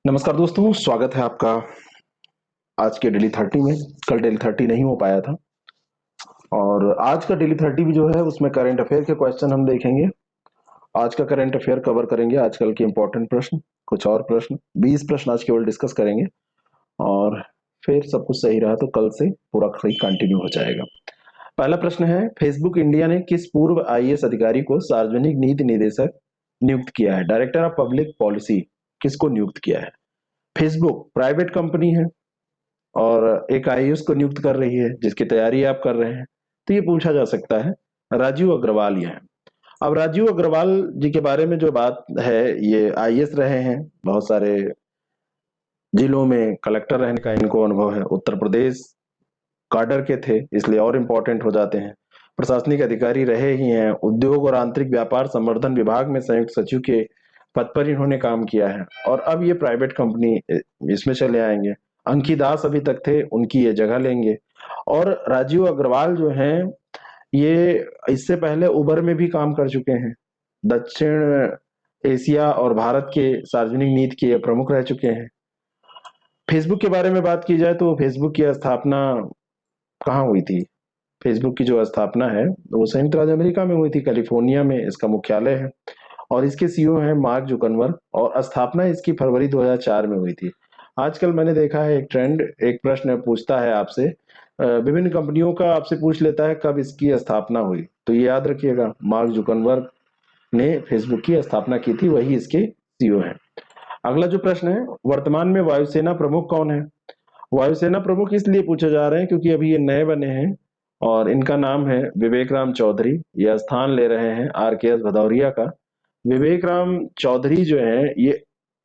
नमस्कार दोस्तों, स्वागत है आपका आज के डेली 30 में। कल डेली 30 नहीं हो पाया था और आज का डेली 30 भी जो है उसमें करंट अफेयर के क्वेश्चन हम देखेंगे। आज का करंट अफेयर कवर करेंगे, आजकल के इंपॉर्टेंट प्रश्न, कुछ और प्रश्न, 20 प्रश्न आज केवल डिस्कस करेंगे और फिर सब कुछ सही रहा तो कल से पूरा सही कंटिन्यू हो जाएगा। पहला प्रश्न है, फेसबुक इंडिया ने किस पूर्व आईएएस अधिकारी को सार्वजनिक नीति निदेशक नियुक्त किया है? डायरेक्टर ऑफ पब्लिक पॉलिसी किसको नियुक्त किया है? फेसबुक प्राइवेट कंपनी है और एक आईएएस को नियुक्त कर रही है जिसकी तैयारी आप कर रहे हैं, तो ये पूछा जा सकता है। राजीव अग्रवाल ये है। अब राजीव अग्रवाल जी के बारे में जो बात है, ये आईएएस रहे हैं, बहुत सारे जिलों में कलेक्टर रहने का इनको अनुभव है, उत्तर प्रदेश काडर के थे इसलिए और इम्पोर्टेंट हो जाते हैं। प्रशासनिक अधिकारी रहे ही हैं, उद्योग और आंतरिक व्यापार संवर्धन विभाग में संयुक्त सचिव के पद पर इन्होंने काम किया है और अब ये प्राइवेट कंपनी इसमें चले आएंगे। अंकी दास अभी तक थे, उनकी ये जगह लेंगे। और राजीव अग्रवाल जो हैं, ये इससे पहले उबर में भी काम कर चुके हैं, दक्षिण एशिया और भारत के सार्वजनिक नीति के प्रमुख रह चुके हैं। फेसबुक के बारे में बात की जाए तो फेसबुक की स्थापना कहाँ हुई थी? फेसबुक की जो स्थापना है वो संयुक्त राज्य अमेरिका में हुई थी, कैलिफोर्निया में इसका मुख्यालय है और इसके सीईओ हैं मार्क जुकरबर्ग और स्थापना इसकी फरवरी 2004 में हुई थी। आजकल मैंने देखा है एक ट्रेंड, एक प्रश्न पूछता है आपसे, विभिन्न कंपनियों का आपसे पूछ लेता है कब इसकी स्थापना हुई, तो ये याद रखिएगा मार्क जुकरबर्ग ने फेसबुक की स्थापना की थी, वही इसके सीईओ हैं। अगला जो प्रश्न है, वर्तमान में वायुसेना प्रमुख कौन है? वायुसेना प्रमुख इसलिए पूछे जा रहे हैं क्योंकि अभी ये नए बने हैं और इनका नाम है विवेक राम चौधरी। यह स्थान ले रहे हैं आरकेएस भदौरिया का। विवेक राम चौधरी जो हैं, ये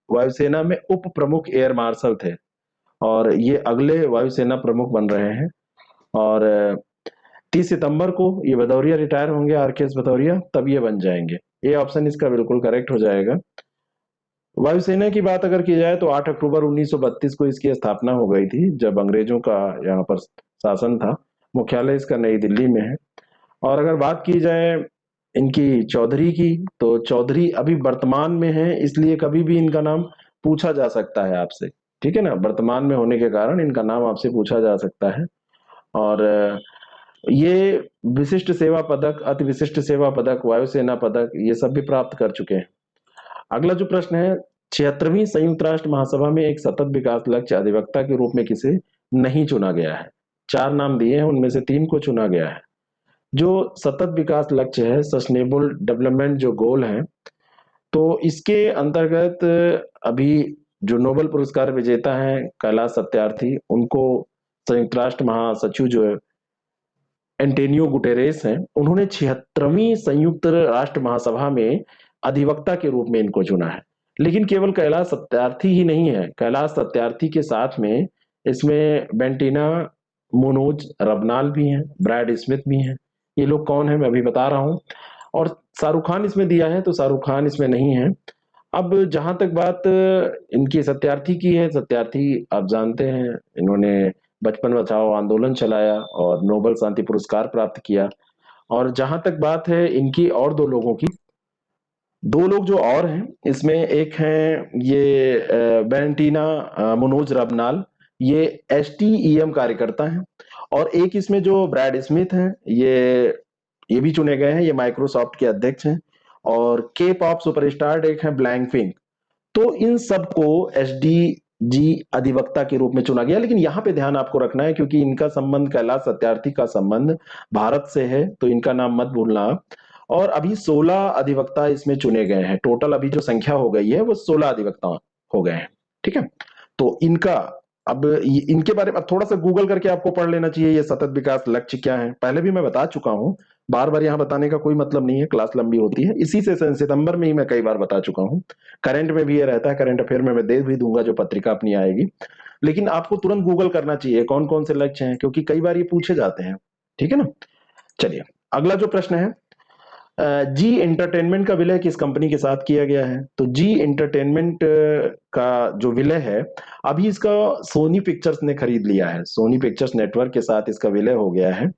वायुसेना में उप प्रमुख एयर मार्शल थे और ये अगले वायुसेना प्रमुख बन रहे हैं। और 30 सितंबर को ये भदौरिया रिटायर होंगे, आरकेएस भदौरिया, तब ये बन जाएंगे। ये ऑप्शन इसका बिल्कुल करेक्ट हो जाएगा। वायुसेना की बात अगर की जाए तो 8 अक्टूबर 1932 को इसकी स्थापना हो गई थी, जब अंग्रेजों का यहाँ पर शासन था। मुख्यालय इसका नई दिल्ली में है। और अगर बात की जाए इनकी चौधरी की, तो चौधरी अभी वर्तमान में है, इसलिए कभी भी इनका नाम पूछा जा सकता है आपसे, ठीक है ना, वर्तमान में होने के कारण इनका नाम आपसे पूछा जा सकता है। और ये विशिष्ट सेवा पदक, अति विशिष्ट सेवा पदक, वायुसेना पदक, ये सब भी प्राप्त कर चुके हैं। अगला जो प्रश्न है, 76वीं संयुक्त राष्ट्र महासभा में एक सतत विकास लक्ष्य अधिवक्ता के रूप में किसे नहीं चुना गया है? 4 नाम दिए हैं, उनमें से 3 को चुना गया है। जो सतत विकास लक्ष्य है, सस्टेनेबल डेवलपमेंट जो गोल है, तो इसके अंतर्गत अभी जो नोबेल पुरस्कार विजेता हैं कैलाश सत्यार्थी, उनको संयुक्त राष्ट्र महासचिव जो है एंटोनियो गुटेरेस हैं, उन्होंने 76वीं संयुक्त राष्ट्र महासभा में अधिवक्ता के रूप में इनको चुना है। लेकिन केवल कैलाश सत्यार्थी ही नहीं है, कैलाश सत्यार्थी के साथ में इसमें बेंटीना मुनोज रबनाल भी हैं, ब्रैड स्मिथ भी हैं। ये लोग कौन है मैं अभी बता रहा हूँ। और शाहरुख खान इसमें दिया है तो शाहरुख खान इसमें नहीं है। अब जहां तक बात इनकी सत्यार्थी की है, सत्यार्थी आप जानते हैं, इन्होंने बचपन बचाओ आंदोलन चलाया और नोबेल शांति पुरस्कार प्राप्त किया। और जहां तक बात है इनकी और 2 लोगों की, 2 लोग जो और हैं इसमें, एक हैं ये वैलेंटीना मुनोज रबनाल, ये एसटीईएम कार्यकर्ता हैं। और एक इसमें जो ब्रैड स्मिथ हैं, ये भी चुने गए हैं, ये माइक्रोसॉफ्ट के अध्यक्ष हैं। और के पॉप सुपरस्टार एक है ब्लैंकपिंक। तो इन सबको एसडीजी अधिवक्ता के रूप में चुना गया। लेकिन यहाँ पे ध्यान आपको रखना है क्योंकि इनका संबंध, कैलाश सत्यार्थी का संबंध भारत से है, तो इनका नाम मत भूलना आप। और अभी 16 अधिवक्ता इसमें चुने गए हैं, टोटल अभी जो संख्या हो गई है वो 16 अधिवक्ता हो गए हैं, ठीक है। तो इनका अब इनके बारे में थोड़ा सा गूगल करके आपको पढ़ लेना चाहिए, ये सतत विकास लक्ष्य क्या है, पहले भी मैं बता चुका हूं, बार बार यहाँ बताने का कोई मतलब नहीं है, क्लास लंबी होती है। इसी से सितंबर में ही मैं कई बार बता चुका हूँ। करंट में भी ये रहता है, करंट अफेयर में मैं दे भी दूंगा जो पत्रिका अपनी आएगी। लेकिन आपको तुरंत गूगल करना चाहिए कौन कौन से लक्ष्य हैं, क्योंकि कई बार ये पूछे जाते हैं, ठीक है ना। चलिए अगला जो प्रश्न है, जी एंटरटेनमेंट का विलय किस कंपनी के साथ किया गया है? तो जी एंटरटेनमेंट का जो विलय है, अभी इसका सोनी पिक्चर्स ने खरीद लिया है, सोनी पिक्चर्स नेटवर्क के साथ इसका विलय हो गया है।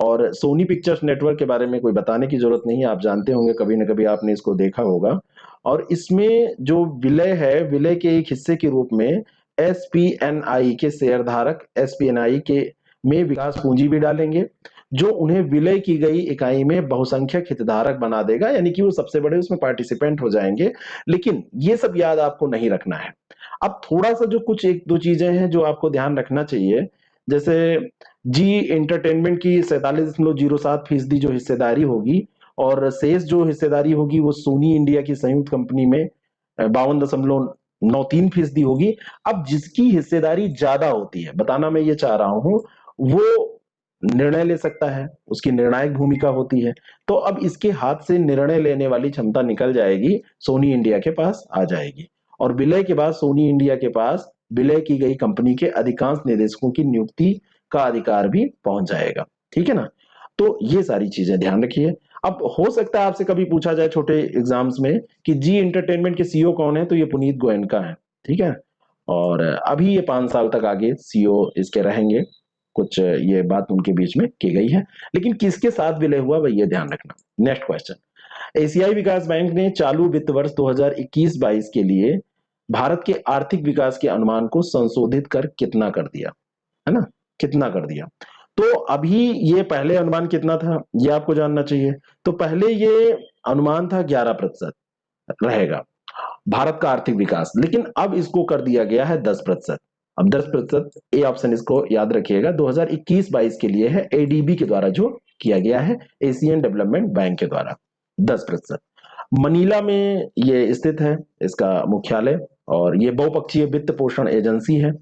और सोनी पिक्चर्स नेटवर्क के बारे में कोई बताने की जरूरत नहीं है, आप जानते होंगे, कभी ना कभी आपने इसको देखा होगा। और इसमें जो विलय है, विलय के एक हिस्से के रूप में एसपीएनआई के शेयरधारक एसपीएनआई के में विकास पूंजी भी डालेंगे, जो उन्हें विलय की गई इकाई में बहुसंख्यक हितधारक बना देगा, यानी कि वो सबसे बड़े उसमें पार्टिसिपेंट हो जाएंगे। लेकिन ये सब याद आपको नहीं रखना है। अब थोड़ा सा जो कुछ एक दो चीजें हैं जो आपको ध्यान रखना चाहिए, जैसे जी इंटरटेनमेंट की 47.07% जो हिस्सेदारी होगी, और शेष जो हिस्सेदारी होगी वो सोनी इंडिया की संयुक्त कंपनी में 52.93% होगी। अब जिसकी हिस्सेदारी ज्यादा होती है, बताना मैं ये चाह रहा हूं, वो निर्णय ले सकता है, उसकी निर्णायक भूमिका होती है। तो अब इसके हाथ से निर्णय लेने वाली क्षमता निकल जाएगी, सोनी इंडिया के पास आ जाएगी, और विलय के बाद सोनी इंडिया के पास विलय की गई कंपनी के अधिकांश निदेशकों की नियुक्ति का अधिकार भी पहुंच जाएगा। ठीक है ना? तो ये सारी चीजें ध्यान रखिए। अब हो सकता है आपसे कभी पूछा जाए छोटे एग्जाम्स में कि जी एंटरटेनमेंट के सीईओ कौन है, तो ये पुनीत गोयनका है। ठीक है, और अभी ये 5 साल तक आगे सीईओ इसके रहेंगे, कुछ ये बात उनके बीच में की गई है। लेकिन किसके साथ विलय हुआ वही ये ध्यान रखना। नेक्स्ट क्वेश्चन, एशियाई विकास बैंक ने चालू वित्त वर्ष 2021-22 के लिए भारत के आर्थिक विकास के अनुमान को संशोधित कर कितना कर दिया, है ना? कितना कर दिया? तो अभी ये पहले अनुमान कितना था ये आपको जानना चाहिए। तो पहले ये अनुमान था 11% रहेगा भारत का आर्थिक विकास, लेकिन अब इसको कर दिया गया है 10%। अब 10%, ए ऑप्शन इसको याद रखिएगा, 2021-22 के लिए है, एडीबी के द्वारा जो किया गया है, एशियन डेवलपमेंट बैंक के द्वारा 10%। मनीला में ये स्थित है इसका मुख्यालय, और ये बहुपक्षीय वित्त पोषण एजेंसी है।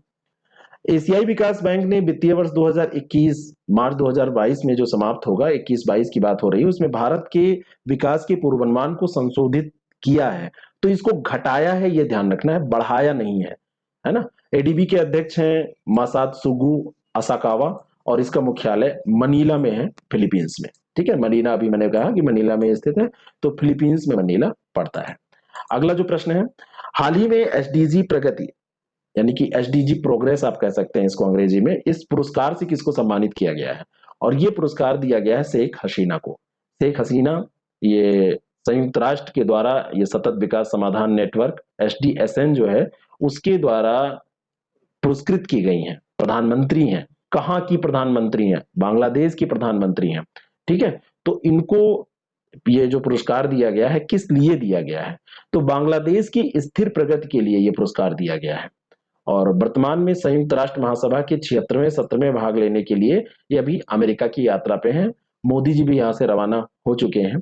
एशियाई विकास बैंक ने वित्तीय वर्ष 2021 मार्च 2022 में जो समाप्त होगा, 21-22 की बात हो रही है, उसमें भारत के विकास के पूर्वानुमान को संशोधित किया है। तो इसको घटाया है, ये ध्यान रखना है, बढ़ाया नहीं है ना? एडीबी के अध्यक्ष हैं मासात्सुगु असाकावा, और इसका मुख्यालय मनीला में है, फिलीपींस में। ठीक है, मनीला अभी मैंने कहा कि मनीला में स्थित है, तो फिलीपींस में मनीला पड़ता है। अगला जो प्रश्न है, हाल ही में एसडीजी प्रगति, यानी कि एसडीजी प्रोग्रेस आप कह सकते हैं इसको अंग्रेजी में, इस पुरस्कार से किसको सम्मानित किया गया है? और ये पुरस्कार दिया गया है शेख हसीना को। शेख हसीना ये संयुक्त राष्ट्र के द्वारा ये सतत विकास समाधान नेटवर्क एसडीएसएन जो है उसके द्वारा पुरस्कृत की गई हैं, प्रधानमंत्री हैं। कहाँ की प्रधानमंत्री हैं? बांग्लादेश की प्रधानमंत्री हैं। ठीक है, तो इनको ये जो पुरस्कार दिया गया है किस लिए दिया गया है? तो बांग्लादेश की स्थिर प्रगति के लिए ये पुरस्कार दिया गया है। और वर्तमान में संयुक्त राष्ट्र महासभा के 76वें सत्र में भाग लेने के लिए ये अभी अमेरिका की यात्रा पे हैं। मोदी जी भी यहाँ से रवाना हो चुके हैं।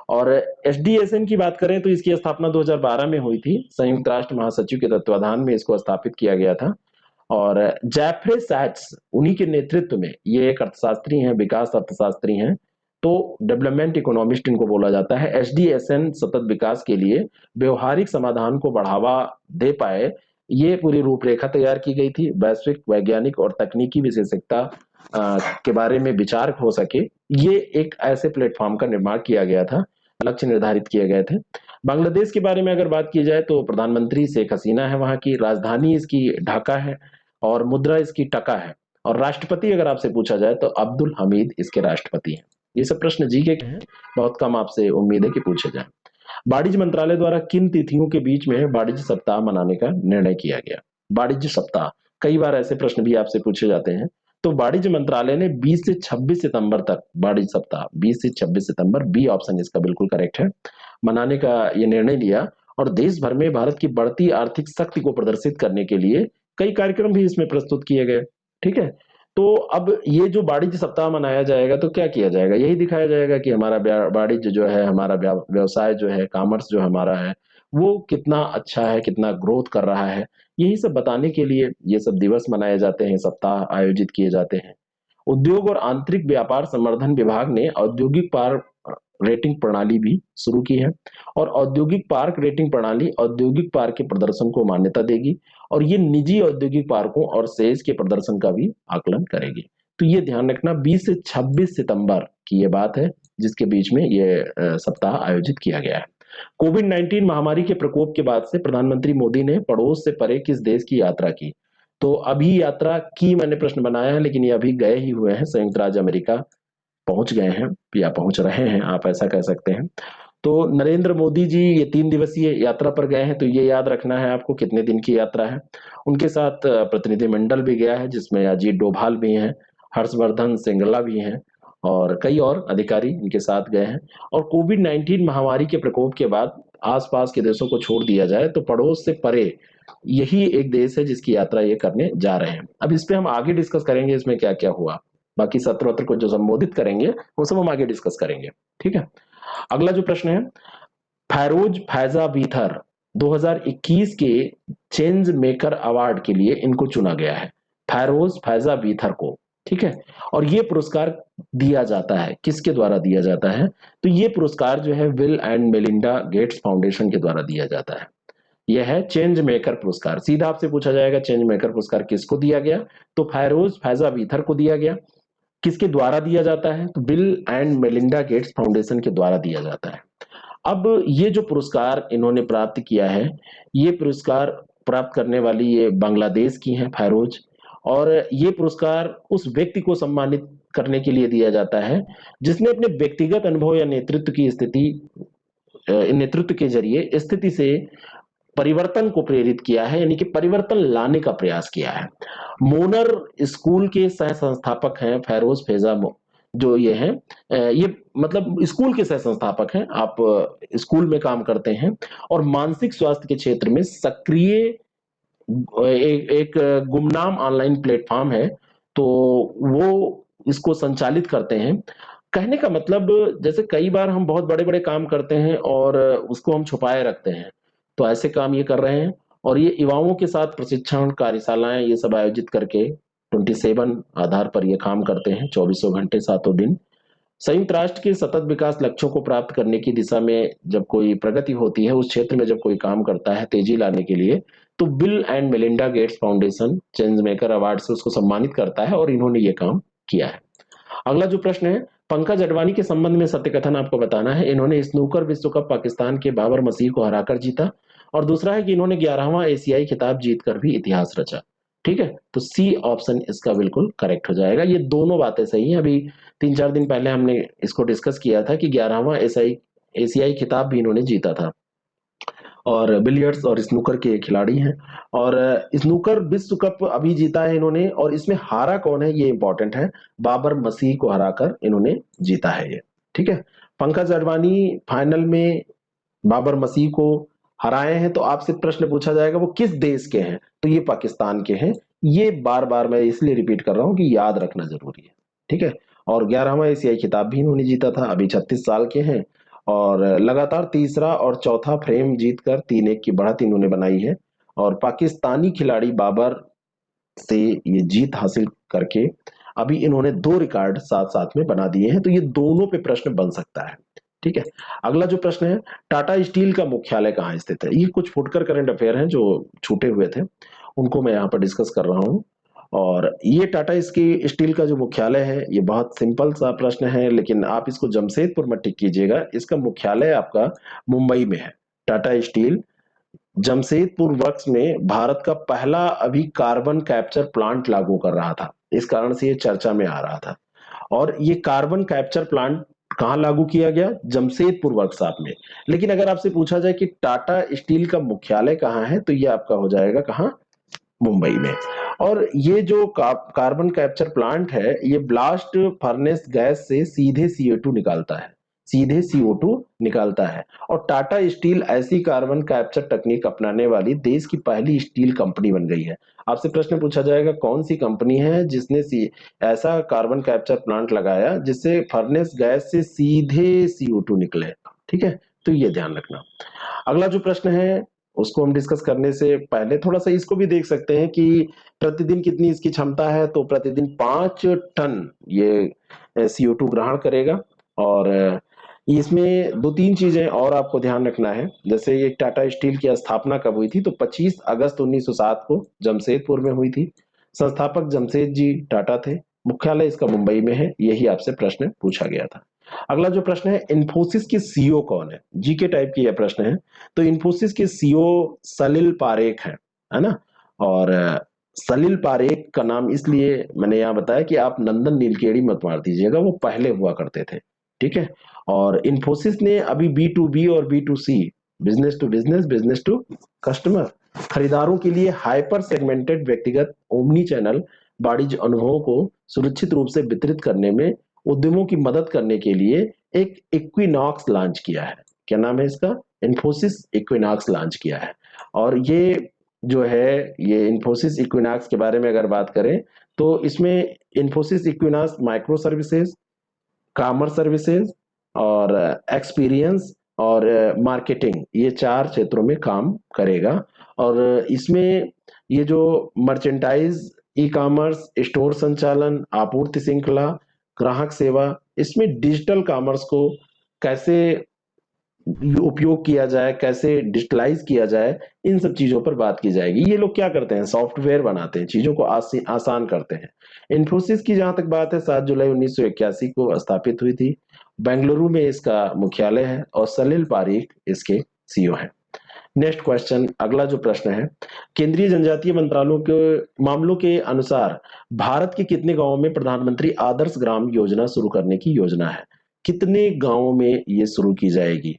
और एसडीएसएन की बात करें तो इसकी स्थापना 2012 में हुई थी, संयुक्त राष्ट्र महासचिव के तत्वाधान में इसको स्थापित किया गया था। और जेफ्रे सैट्स उन्हीं के नेतृत्व में, ये एक अर्थशास्त्री हैं, विकास अर्थशास्त्री हैं, तो डेवलपमेंट इकोनॉमिस्ट इनको बोला जाता है। एसडीएसएन सतत विकास के लिए व्यवहारिक समाधान को बढ़ावा दे पाए, ये पूरी रूपरेखा तैयार की गई थी। वैश्विक वैज्ञानिक और तकनीकी विशेषज्ञता के बारे में विचार हो सके, ये एक ऐसे प्लेटफॉर्म का निर्माण किया गया था, लक्ष्य निर्धारित किए गए थे। बांग्लादेश के बारे में अगर बात की जाए तो प्रधानमंत्री शेख हसीना है, वहां की राजधानी इसकी ढाका है, और मुद्रा इसकी टका है। और राष्ट्रपति अगर आपसे पूछा जाए तो अब्दुल हमीद इसके राष्ट्रपति हैं। ये सब प्रश्न जी के हैं, बहुत कम आपसे उम्मीद है कि पूछे जाए। वाणिज्य मंत्रालय द्वारा किन तिथियों के बीच में वाणिज्य सप्ताह मनाने का निर्णय किया गया? वाणिज्य सप्ताह, कई बार ऐसे प्रश्न भी आपसे पूछे जाते हैं। तो वाणिज्य मंत्रालय ने 20 से 26 सितंबर तक वाणिज्य सप्ताह, 20 से 26 सितंबर, बी ऑप्शन इसका बिल्कुल करेक्ट है, मनाने का ये निर्णय लिया। और देश भर में भारत की बढ़ती आर्थिक शक्ति को प्रदर्शित करने के लिए कई कार्यक्रम भी इसमें प्रस्तुत किए गए। ठीक है, तो अब ये जो वाणिज्य सप्ताह मनाया जाएगा तो क्या किया जाएगा? यही दिखाया जाएगा कि हमारा वाणिज्य जो है, हमारा व्यवसाय जो है, कॉमर्स जो हमारा है, वो कितना अच्छा है, कितना ग्रोथ कर रहा है। यही सब बताने के लिए ये सब दिवस मनाए जाते हैं, सप्ताह आयोजित किए जाते हैं। उद्योग और आंतरिक व्यापार संवर्धन विभाग ने औद्योगिक पार्क रेटिंग प्रणाली भी शुरू की है। और औद्योगिक पार्क रेटिंग प्रणाली औद्योगिक पार्क के प्रदर्शन को मान्यता देगी, और ये निजी औद्योगिक पार्कों और सेज के प्रदर्शन का भी आकलन करेगी। तो ये ध्यान रखना, 20 से 26 सितंबर की ये बात है जिसके बीच में ये सप्ताह आयोजित किया गया है। कोविड-19 महामारी के प्रकोप के बाद से प्रधानमंत्री मोदी ने पड़ोस से परे किस देश की यात्रा की? तो अभी यात्रा की मैंने प्रश्न बनाया है, लेकिन ये अभी गए ही हुए हैं, संयुक्त राज्य अमेरिका पहुंच गए हैं या पहुंच रहे हैं, आप ऐसा कह सकते हैं। तो नरेंद्र मोदी जी ये 3 दिवसीय यात्रा पर गए हैं, तो ये याद रखना है आपको कितने दिन की यात्रा है। उनके साथ प्रतिनिधिमंडल भी गया है, जिसमें अजीत डोभाल भी हैं, हर्षवर्धन श्रृंगला भी हैं, और कई और अधिकारी इनके साथ गए हैं। और कोविड-19 महामारी के प्रकोप के बाद आसपास के देशों को छोड़ दिया जाए तो पड़ोस से परे यही एक देश है जिसकी यात्रा ये करने जा रहे हैं। अब इस पे हम आगे डिस्कस करेंगे, इसमें क्या क्या हुआ, बाकी सत्र वत्र को जो संबोधित करेंगे वो सब हम आगे डिस्कस करेंगे। ठीक है, अगला जो प्रश्न है, फैरोज फैजा बीथर 2021 के चेंज मेकर अवार्ड के लिए इनको चुना गया है, फैरोज फैजा बीथर को। ठीक है, और ये पुरस्कार दिया जाता है, किसके द्वारा दिया जाता है, तो ये पुरस्कार जो है bill and Melinda Gates foundation के द्वारा दिया जाता है। यह है चेंज मेकर पुरस्कार। सीधा आपसे पूछा जाएगा चेंज मेकर पुरस्कार किसको दिया गया, तो फैरोज फैजा बीथर को दिया गया। किसके द्वारा दिया जाता है, तो bill and Melinda Gates foundation के द्वारा दिया जाता है। अब ये जो पुरस्कार इन्होंने प्राप्त किया है, ये पुरस्कार प्राप्त करने वाली ये बांग्लादेश की हैं फैरोज, और ये पुरस्कार उस व्यक्ति को सम्मानित करने के लिए दिया जाता है जिसने अपने व्यक्तिगत अनुभव या नेतृत्व के जरिए स्थिति से परिवर्तन को प्रेरित किया है, यानी कि परिवर्तन लाने का प्रयास किया है। मोनर स्कूल के सह संस्थापक हैं फैरोज फैजा जो ये हैं, ये मतलब स्कूल के सह संस्थापक हैं, आप स्कूल में काम करते हैं और मानसिक स्वास्थ्य के क्षेत्र में सक्रिय एक गुमनाम ऑनलाइन प्लेटफॉर्म है, तो वो इसको संचालित करते हैं। कहने का मतलब, जैसे कई बार हम बहुत बड़े बड़े काम करते हैं और उसको हम छुपाए रखते हैं, तो ऐसे काम ये कर रहे हैं। और ये युवाओं के साथ प्रशिक्षण कार्यशालाएं ये सब आयोजित करके 27 आधार पर ये काम करते हैं, 24 घंटे 7 दिन। संयुक्त राष्ट्र के सतत विकास लक्ष्यों को प्राप्त करने की दिशा में जब कोई प्रगति होती है, उस क्षेत्र में जब कोई काम करता है तेजी लाने के लिए, तो bill and Melinda Gates foundation change maker award से उसको सम्मानित करता है, और इन्होंने ये काम किया है। अगला जो प्रश्न है, पंकज अडवाणी के संबंध में सत्य कथन आपको बताना है। इन्होंने स्नूकर विश्व कप पाकिस्तान के बाबर मसीह को हराकर जीता, और दूसरा है कि इन्होंने 11वां एशियाई खिताब जीतकर भी इतिहास रचा। ठीक है, तो सी ऑप्शन इसका बिल्कुल करेक्ट हो जाएगा। ये दोनों बातें सही हैं। अभी 3-4 दिन पहले हमने इसको डिस्कस किया था कि 11वां एशियाई एशियाई खिताब भी इन्होंने जीता था, और बिलियर्ड्स और स्नूकर के खिलाड़ी हैं। और स्नूकर विश्व कप अभी जीता है इन्होंने, और इसमें हारा कौन है ये इंपॉर्टेंट है, बाबर मसीह को हराकर इन्होंने जीता है ये। ठीक है, पंकज अडवाणी फाइनल में बाबर मसीह को हराए हैं, तो आपसे प्रश्न पूछा जाएगा वो किस देश के हैं, तो ये पाकिस्तान के हैं। ये बार बार मैं इसलिए रिपीट कर रहा हूं कि याद रखना जरूरी है। ठीक है, और 11वां एशियाई खिताब भी इन्होंने जीता था, अभी 36 साल के हैं, और लगातार तीसरा और चौथा फ्रेम जीतकर 3-1 की बढ़त इन्होंने बनाई है। और पाकिस्तानी खिलाड़ी बाबर से ये जीत हासिल करके अभी इन्होंने 2 रिकॉर्ड साथ साथ में बना दिए हैं, तो ये दोनों पे प्रश्न बन सकता है। ठीक है, अगला जो प्रश्न है, टाटा स्टील का मुख्यालय कहाँ स्थित है। ये कुछ फुटकर करंट अफेयर हैं जो छूटे हुए थे, उनको मैं यहाँ पर डिस्कस कर रहा हूँ। और ये टाटा इसकी स्टील का जो मुख्यालय है, ये बहुत सिंपल सा प्रश्न है, लेकिन आप इसको जमशेदपुर मत टिक कीजिएगा, इसका मुख्यालय आपका मुंबई में है। टाटा स्टील जमशेदपुर वर्क्स में भारत का पहला अभी कार्बन कैप्चर प्लांट लागू कर रहा था, इस कारण से ये चर्चा में आ रहा था। और ये कार्बन कैप्चर प्लांट कहाँ लागू किया गया, जमशेदपुर वर्कशॉप में। लेकिन अगर आपसे पूछा जाए कि टाटा स्टील का मुख्यालय कहाँ है, तो ये आपका हो जाएगा कहाँ, मुंबई में। और ये जो कार्बन कैप्चर प्लांट है, ये ब्लास्ट फर्नेस गैस से सीधे CO2 निकालता है, सीधे CO2 निकालता है। और टाटा स्टील ऐसी कार्बन कैप्चर तकनीक अपनाने वाली देश की पहली स्टील कंपनी बन गई है। आपसे प्रश्न पूछा जाएगा कौन सी कंपनी है जिसने ऐसा कार्बन कैप्चर प्लांट लगाया जिससे फर्नेस गैस से सीधे CO2 निकले। ठीक है, तो ये ध्यान रखना। अगला जो प्रश्न है उसको हम डिस्कस करने से पहले थोड़ा सा इसको भी देख सकते हैं कि प्रतिदिन कितनी इसकी क्षमता है, तो प्रतिदिन 5 टन ये CO2 ग्रहण करेगा। और इसमें 2-3 चीजें और आपको ध्यान रखना है। जैसे ये टाटा स्टील की स्थापना कब हुई थी, तो 25 अगस्त 1907 को जमशेदपुर में हुई थी। संस्थापक जमशेद जी टाटा थे, मुख्यालय इसका मुंबई में है। यही आपसे प्रश्न पूछा गया था। अगला जो प्रश्न है, इन्फोसिस के CEO कौन है, जीके टाइप की यह प्रश्न है। तो इन्फोसिस के CEO सलिल पारेख है ना। और सलिल पारेख का नाम इसलिए मैंने यहाँ बताया कि आप नंदन नीलकेणी मत मार दीजिएगा, वो पहले हुआ करते थे। ठीक है। और इन्फोसिस ने अभी B2B और B2C, business to business, business to customer, खरीदारों के लिए हाइपर सेगमेंटेड व्यक्तिगत ओमनी चैनल वाणिज्य अनुभवों को सुरक्षित रूप से वितरित करने में उद्यमों की मदद करने के लिए एक इक्विनॉक्स लॉन्च किया है। क्या नाम है इसका? इन्फोसिस इक्विनॉक्स लॉन्च किया है। और ये जो है, ये इन्फोसिस इक्विनॉक्स के बारे में अगर बात करें तो इसमें Infosys equinox micro services, commerce services और एक्सपीरियंस और मार्केटिंग, ये चार क्षेत्रों में काम करेगा। और इसमें ये जो मर्चेंटाइज, ई कॉमर्स, स्टोर संचालन, आपूर्ति श्रृंखला, ग्राहक सेवा, इसमें डिजिटल कॉमर्स को कैसे उपयोग किया जाए, कैसे डिजिटलाइज किया जाए, इन सब चीजों पर बात की जाएगी। ये लोग क्या करते हैं? सॉफ्टवेयर बनाते हैं, चीजों को आसान करते हैं। इन्फोसिस की जहां तक बात है, 7 जुलाई 1981 को स्थापित हुई थी। बेंगलुरु में इसका मुख्यालय है और सलिल पारीख इसके सीईओ हैं। नेक्स्ट क्वेश्चन, अगला जो प्रश्न है, केंद्रीय जनजातीय मंत्रालयों के मामलों के अनुसार भारत के कितने गांवों में प्रधानमंत्री आदर्श ग्राम योजना शुरू करने की योजना है? कितने गांवों में ये शुरू की जाएगी?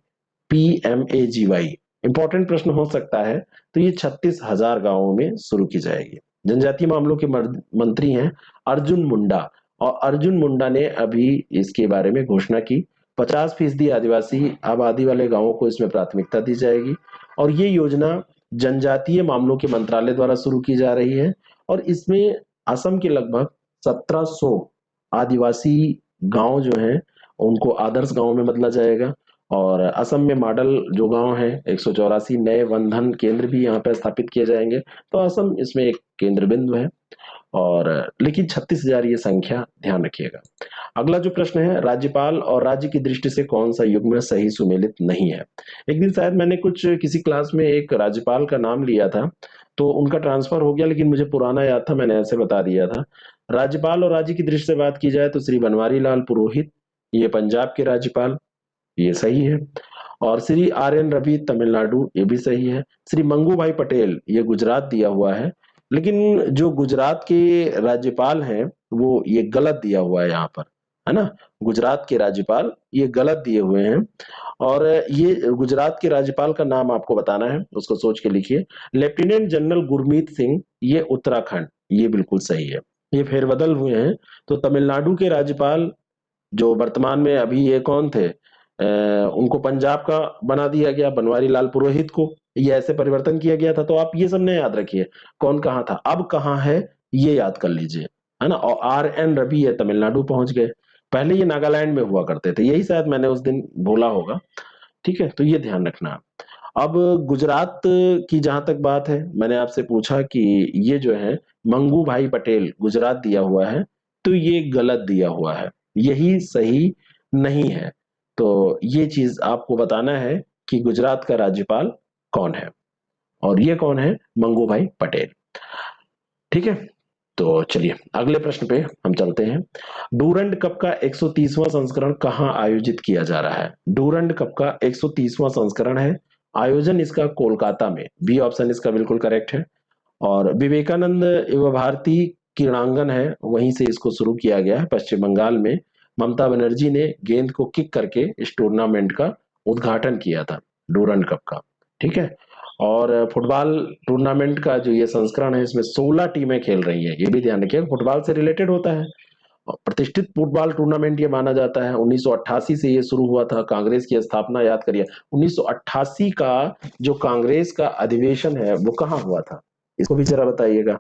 PMAGY, इंपॉर्टेंट प्रश्न हो सकता है। तो ये 36,000 गांवों में शुरू की जाएगी। जनजातीय मामलों के मंत्री हैं अर्जुन मुंडा, और अर्जुन मुंडा ने अभी इसके बारे में घोषणा की। 50% आदिवासी आबादी वाले गांवों को इसमें प्राथमिकता दी जाएगी। और ये योजना जनजातीय मामलों के मंत्रालय द्वारा शुरू की जा रही है। और इसमें असम के लगभग 1700 आदिवासी गांव जो हैं उनको आदर्श गांव में बदला जाएगा। और असम में मॉडल जो गांव है, 184 नए वन धन केंद्र भी यहाँ पे स्थापित किए जाएंगे। तो असम इसमें एक केंद्र बिंदु है। और लेकिन 36,000 ये संख्या ध्यान रखिएगा। अगला जो प्रश्न है, राज्यपाल और राज्य की दृष्टि से कौन सा युग्म सही सुमेलित नहीं है? एक दिन शायद मैंने कुछ किसी क्लास में एक राज्यपाल का नाम लिया था, तो उनका ट्रांसफर हो गया, लेकिन मुझे पुराना याद था, मैंने ऐसे बता दिया था। राज्यपाल और राज्य की दृष्टि से बात की जाए तो श्री बनवारी लाल पुरोहित, ये पंजाब के राज्यपाल, ये सही है। और श्री RN रवि तमिलनाडु, ये भी सही है। श्री मंगू भाई पटेल, ये गुजरात दिया हुआ है, लेकिन जो गुजरात के राज्यपाल हैं वो ये गलत दिया हुआ है यहाँ पर, है ना। गुजरात के राज्यपाल ये गलत दिए हुए हैं। और ये गुजरात के राज्यपाल का नाम आपको बताना है, उसको सोच के लिखिए। लेफ्टिनेंट जनरल गुरमीत सिंह, ये उत्तराखंड, ये बिल्कुल सही है। ये फेरबदल हुए हैं। तो तमिलनाडु के राज्यपाल जो वर्तमान में अभी ये कौन थे, उनको पंजाब का बना दिया गया, बनवारी लाल पुरोहित को, ये ऐसे परिवर्तन किया गया था। तो आप ये सब नहीं याद रखिए कौन कहाँ था, अब कहाँ है ये याद कर लीजिए, है ना। और RN रवि ये तमिलनाडु पहुंच गए, पहले ये नागालैंड में हुआ करते थे, यही शायद मैंने उस दिन बोला होगा। ठीक है, तो ये ध्यान रखना। अब गुजरात की जहां तक बात है, मैंने आपसे पूछा कि ये जो है मंगू भाई पटेल गुजरात दिया हुआ है, तो ये गलत दिया हुआ है, यही सही नहीं है। तो ये चीज आपको बताना है कि गुजरात का राज्यपाल कौन है, और ये कौन है? मंगू भाई पटेल। ठीक है, तो चलिए अगले प्रश्न पे हम चलते हैं। डूरंड कप का 130वां संस्करण कहाँ आयोजित किया जा रहा है? डूरंड कप का 130वां संस्करण है, आयोजन इसका कोलकाता में, बी ऑप्शन इसका बिल्कुल करेक्ट है। और विवेकानंद युवा भारती क्रीड़ांगन है, वहीं से इसको शुरू किया गया है, पश्चिम बंगाल में। ममता बनर्जी ने गेंद को किक करके इस टूर्नामेंट का उद्घाटन किया था, डूरंड कप का। ठीक है। और फुटबॉल टूर्नामेंट का जो ये संस्करण है, इसमें 16 टीमें खेल रही हैं, ये भी ध्यान रखिए, फुटबॉल से रिलेटेड होता है। और प्रतिष्ठित फुटबॉल टूर्नामेंट ये माना जाता है। 1988 से ये शुरू हुआ था, कांग्रेस की स्थापना याद करिए। 1988 का जो कांग्रेस का अधिवेशन है वो कहाँ हुआ था, इसको भी जरा बताइएगा,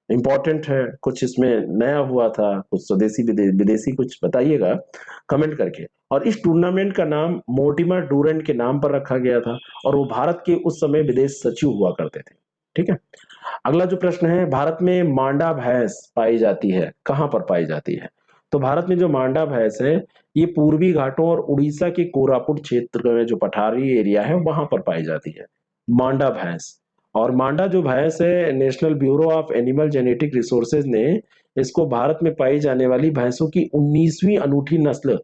इंपॉर्टेंट है। कुछ इसमें नया हुआ था, कुछ स्वदेशी विदेशी कुछ बताइएगा कमेंट करके। और इस टूर्नामेंट का नाम मोर्टिमर डूरेंट के नाम पर रखा गया था, और वो भारत के उस समय विदेश सचिव हुआ करते थे। ठीक है। अगला जो प्रश्न है, भारत में मांडा भैंस पाई जाती है, कहां पर पाई जाती है? तो भारत में जो मांडा भैंस है, ये पूर्वी घाटों और उड़ीसा के कोरापुट क्षेत्र में जो पठारी एरिया है वहां पर पाई जाती है मांडा भैंस। और मांडा जो भैंस है, national bureau of animal genetic resources ने इसको भारत में पाई जाने वाली भैंसों की 19वीं अनूठी नस्ल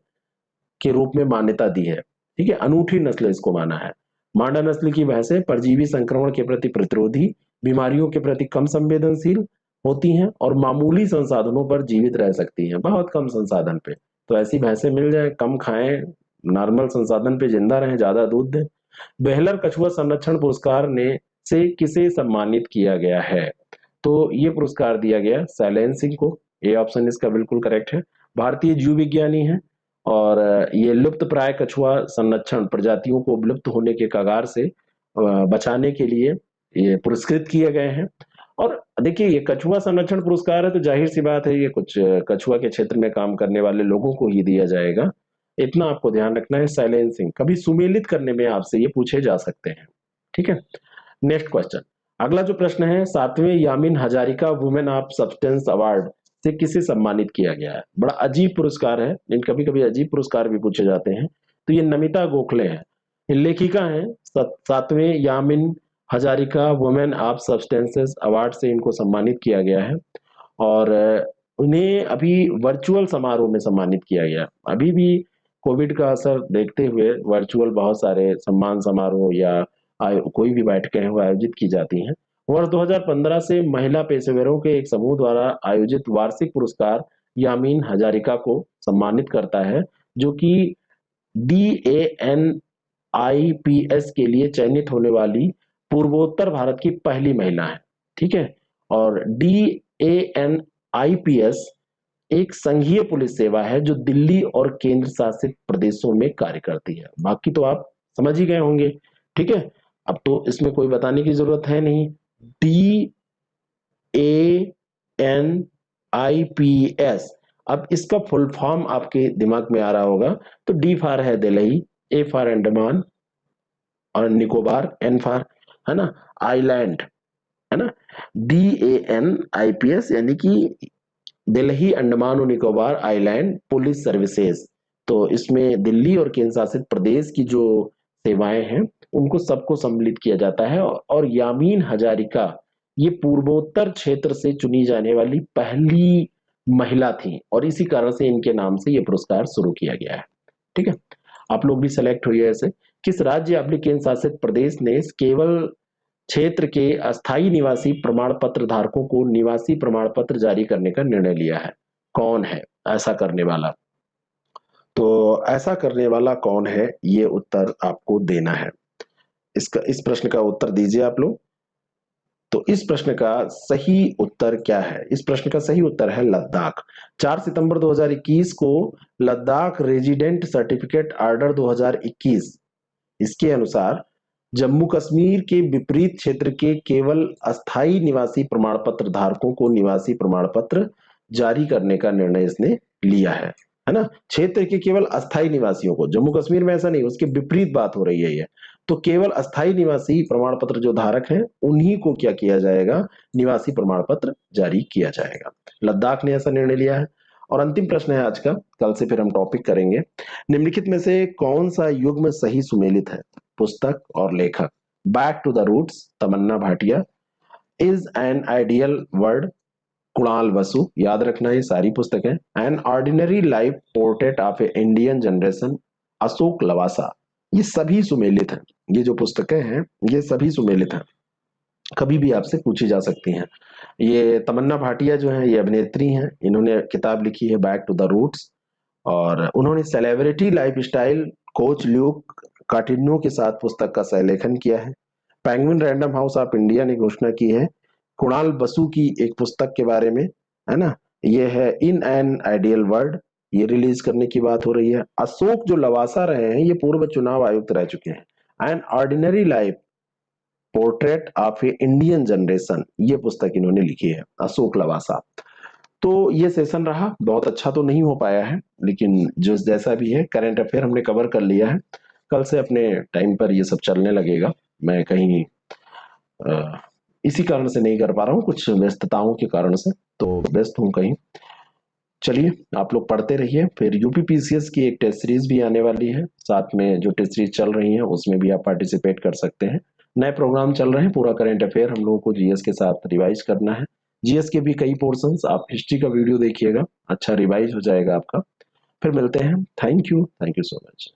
के रूप में मान्यता दी है। ठीक है, अनूठी नस्ल इसको माना है। मांडा नस्ल की भैंसें परजीवी संक्रमण के प्रति प्रतिरोधी, बीमारियों के प्रति कम संवेदनशील होती हैं और मामूली संसाधनों पर जीवित रह सकती हैं, बहुत कम संसाधन पे। तो ऐसी भैंसें मिल जाए, कम खाएं, नॉर्मल संसाधन पे जिंदा रहें, ज्यादा दूध दें। बेहलर कछुआ संरक्षण पुरस्कार ने से किसे सम्मानित किया गया है? तो ये पुरस्कार दिया गया शैलेंद्र सिंह को, ये ऑप्शन इसका बिल्कुल करेक्ट है। भारतीय जीव विज्ञानी है और ये लुप्त प्राय कछुआ संरक्षण प्रजातियों को विलुप्त होने के कगार से बचाने के लिए ये पुरस्कृत किए गए हैं। और देखिए, ये कछुआ संरक्षण पुरस्कार है तो जाहिर सी बात है ये कुछ कछुआ के क्षेत्र में काम करने वाले लोगों को ही दिया जाएगा, इतना आपको ध्यान रखना है। शैलेंद्र सिंह कभी सुमेलित करने में आपसे ये पूछे जा सकते हैं। ठीक है, नेक्स्ट क्वेश्चन। अगला जो प्रश्न है, 7वें Yamin Hazarika women of substance award से किसे सम्मानित किया गया है? बड़ा अजीब पुरस्कार है, इन कभी कभी अजीब पुरस्कार भी पूछे जाते हैं। तो ये नमिता गोखले हैं, ये लेखिका हैं। 7वें Yamin Hazarika women of substances award से इनको सम्मानित किया गया है और उन्हें अभी वर्चुअल समारोह में सम्मानित किया गया। अभी भी कोविड का असर देखते हुए वर्चुअल बहुत सारे सम्मान समारोह या कोई भी बैठकें हैं वो आयोजित की जाती हैं। वर्ष 2015 से महिला पेशेवरों के एक समूह द्वारा आयोजित वार्षिक पुरस्कार यामीन हजारिका को सम्मानित करता है, जो कि DANIPS के लिए चयनित होने वाली पूर्वोत्तर भारत की पहली महिला है। ठीक है, और DANIPS एक संघीय पुलिस सेवा है जो दिल्ली और केंद्र शासित प्रदेशों में कार्य करती है। बाकी तो आप समझ ही गए होंगे। ठीक है, अब तो इसमें कोई बताने की जरूरत है नहीं। DANIPS, अब इसका फुल फॉर्म आपके दिमाग में आ रहा होगा। तो डी फॉर है दिल्ली, ए फॉर अंडमान और निकोबार, एन फॉर है ना आइलैंड, है ना। DANIPS यानी कि दिल्ली अंडमान और निकोबार आइलैंड पुलिस सर्विसेज। तो इसमें दिल्ली और केंद्र शासित प्रदेश की जो सेवाएं हैं उनको सबको सम्मिलित किया जाता है। और यामीन हजारिका ये पूर्वोत्तर क्षेत्र से चुनी जाने वाली पहली महिला थी और इसी कारण से इनके नाम से ये पुरस्कार शुरू किया गया है। ठीक है, आप लोग भी सेलेक्ट हुई है ऐसे। किस राज्य अपने केंद्र शासित प्रदेश ने केवल क्षेत्र के अस्थायी निवासी प्रमाण पत्र धारकों को निवासी प्रमाण पत्र जारी करने का निर्णय लिया है? कौन है ऐसा करने वाला? तो ऐसा करने वाला कौन है, ये उत्तर आपको देना है। इस प्रश्न का उत्तर दीजिए आप लोग। तो इस प्रश्न का सही उत्तर क्या है? इस प्रश्न का सही उत्तर है लद्दाख। 4 सितंबर 2021 को लद्दाख रेजिडेंट सर्टिफिकेट ऑर्डर 2021 इसके अनुसार जम्मू कश्मीर के विपरीत क्षेत्र के केवल अस्थायी निवासी प्रमाण पत्र धारकों को निवासी प्रमाण पत्र जारी करने का निर्णय इसने लिया है ना। क्षेत्र के केवल अस्थायी निवासियों को, जम्मू कश्मीर में ऐसा नहीं, उसके विपरीत बात हो रही है ये। तो केवल अस्थायी निवासी प्रमाण पत्र जो धारक हैं उन्हीं को क्या किया जाएगा, निवासी प्रमाण पत्र जारी किया जाएगा। लद्दाख ने ऐसा निर्णय लिया है। और अंतिम प्रश्न है आज का, कल से फिर हम टॉपिक करेंगे। निम्नलिखित में से कौन सा युग्म सही सुमेलित है? पुस्तक और लेखक, back to the roots Tamannaah Bhatia, is an ideal word Kunal Basu, याद रखना ये सारी पुस्तकें। An ordinary life portrait of a Indian generation Ashok Lavasa, ये सभी सुमेलित हैं। ये जो पुस्तकें हैं ये सभी सुमेलित हैं, कभी भी आपसे पूछी जा सकती हैं। ये तमन्ना भाटिया जो है ये अभिनेत्री हैं, इन्होंने किताब लिखी है बैक टू द रूट्स और उन्होंने सेलिब्रिटी लाइफस्टाइल कोच ल्यूक काटिन्यो के साथ पुस्तक का सहलेखन किया है। Penguin random house of India ने घोषणा की है कुणाल बसु की एक पुस्तक के बारे में, है ना। ये है इन एन आइडियल वर्ल्ड, ये रिलीज करने की बात हो रही है। अशोक जो लवासा रहे हैं ये पूर्व चुनाव आयुक्त रह चुके हैं। N ordinary life portrait of a Indian generation, ये पुस्तक इन्होंने लिखी है, अशोक लवासा। तो ये सेशन रहा, बहुत अच्छा तो नहीं हो पाया है लेकिन जो जैसा भी है करंट अफेयर हमने कवर कर लिया है। कल से अपने टाइम पर ये सब चलने लगेगा। मैं कहीं इसी कारण से नहीं कर पा रहा हूँ, कुछ व्यस्तताओं के कारण से, तो व्यस्त हूँ कहीं। चलिए आप लोग पढ़ते रहिए। फिर यूपीपीसीएस की एक टेस्ट सीरीज भी आने वाली है, साथ में जो टेस्ट सीरीज चल रही है उसमें भी आप पार्टिसिपेट कर सकते हैं। नए प्रोग्राम चल रहे हैं, पूरा करंट अफेयर हम लोगों को जीएस के साथ रिवाइज करना है। जीएस के भी कई पोर्शंस, आप हिस्ट्री का वीडियो देखिएगा, अच्छा रिवाइज हो जाएगा आपका। फिर मिलते हैं। Thank you so much.